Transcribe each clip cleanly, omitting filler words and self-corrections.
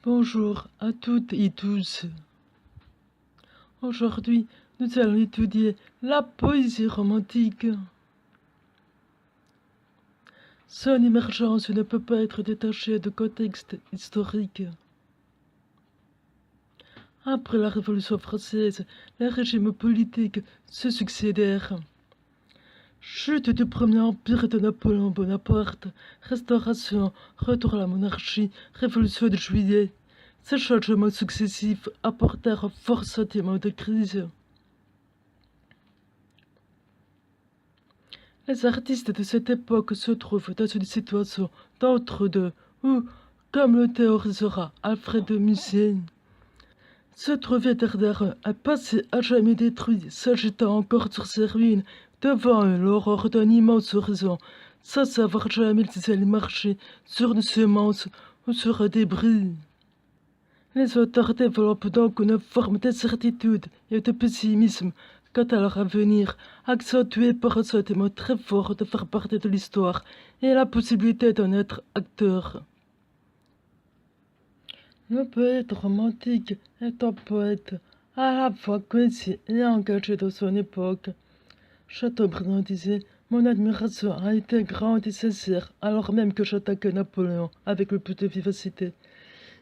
Bonjour à toutes et tous. Aujourd'hui, nous allons étudier la poésie romantique. Son émergence ne peut pas être détachée de contexte historique. Après la Révolution française, les régimes politiques se succédèrent. Chute du Premier Empire de Napoléon Bonaparte, restauration, retour à la monarchie, Révolution de Juillet. Ces changements successifs apportèrent un fort sentiment de crise. Les artistes de cette époque se trouvent dans une situation d'entre-deux où, comme le théorisera Alfred de Musset, se trouvait derrière un passé à jamais détruit, s'agitant encore sur ses ruines, devant eux l'aurore d'un immense horizon, sans savoir jamais s'ils allaient marcher sur une semence ou sur un débris. Les auteurs développent donc une forme d'incertitude et de pessimisme quant à leur avenir, accentué par un sentiment très fort de faire partie de l'histoire et la possibilité d'en être acteur. Le poète romantique est un poète à la fois concis et engagé dans son époque. Chateaubriand disait « Mon admiration a été grande et sincère, alors même que j'attaquais Napoléon avec le plus de vivacité.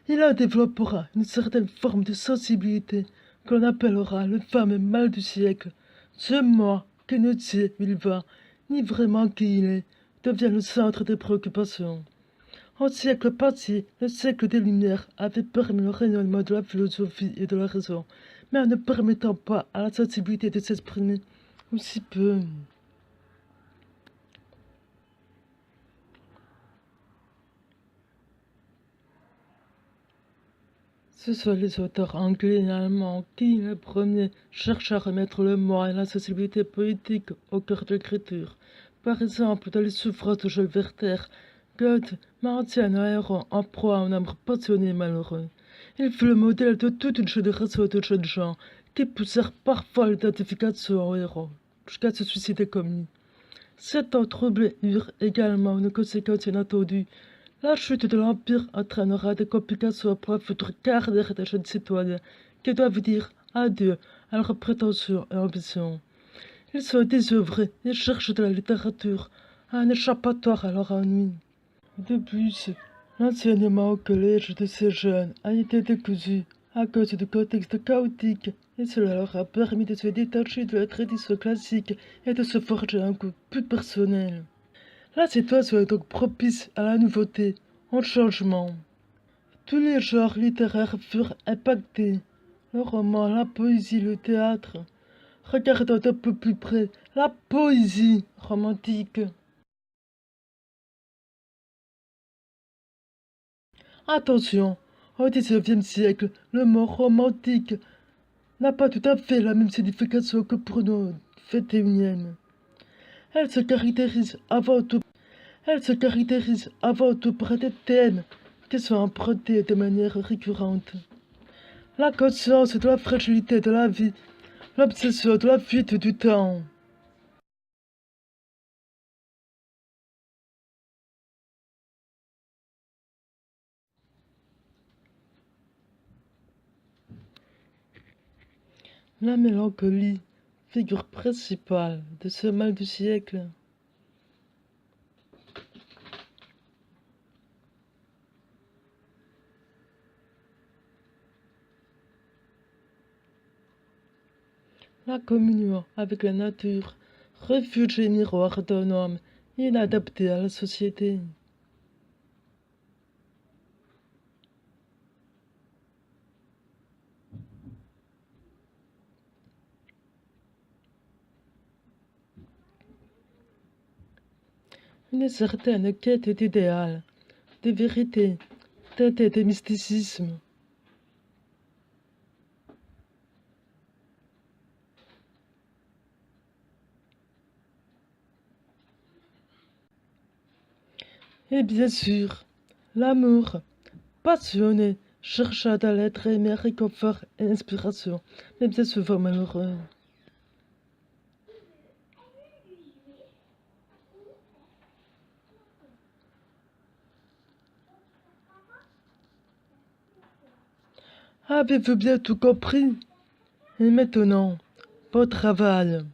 Il en développera une certaine forme de sensibilité que l'on appellera le fameux mal du siècle. Ce moi qui ne sait où il va, ni vraiment qui il est, devient le centre des préoccupations. Au siècle passé, le siècle des Lumières avait permis le rayonnement de la philosophie et de la raison, mais en ne permettant pas à la sensibilité de s'exprimer, ou si peu. Ce sont les auteurs anglais et allemands qui, les premiers, cherchent à remettre le moi et la sensibilité poétique au cœur de l'écriture. Par exemple, dans les Souffrances de Jules Werther, Goethe maintient un héros en proie à un amour passionné et malheureux. Il fut le modèle de toute une génération de jeunes gens qui poussèrent parfois l'identification au héros, jusqu'à se suicider comme lui. Ces temps troublés eurent également une conséquence inattendue. La chute de l'Empire entraînera des complications pour la future carrière des jeunes citoyens qui doivent dire adieu à leurs prétentions et ambitions. Ils sont désœuvrés et cherchent de la littérature, un échappatoire à leur ennui. De plus, l'enseignement au collège de ces jeunes a été décousu à cause du contexte chaotique et cela leur a permis de se détacher de la tradition classique et de se forger un goût plus personnel. La situation est donc propice à la nouveauté, au changement. Tous les genres littéraires furent impactés. Le roman, la poésie, le théâtre. Regardons d'un peu plus près la poésie romantique. Attention, au XIXe siècle, le mot romantique n'a pas tout à fait la même signification que pour nos XXIe. Elle se caractérise avant tout par des thèmes qui sont empruntés de manière récurrente. La conscience de la fragilité de la vie, l'obsession de la fuite du temps. La mélancolie, figure principale de ce mal du siècle. La communion avec la nature, refuge et miroir d'un homme inadapté à la société. Une certaine quête d'idéal, de vérité, teintée de mysticisme. Et bien sûr, l'amour, passionné, chercha dans l'être aimé réconfort et inspiration, mais bien souvent malheureux. Avez-vous bien tout compris? Et maintenant, bon travail.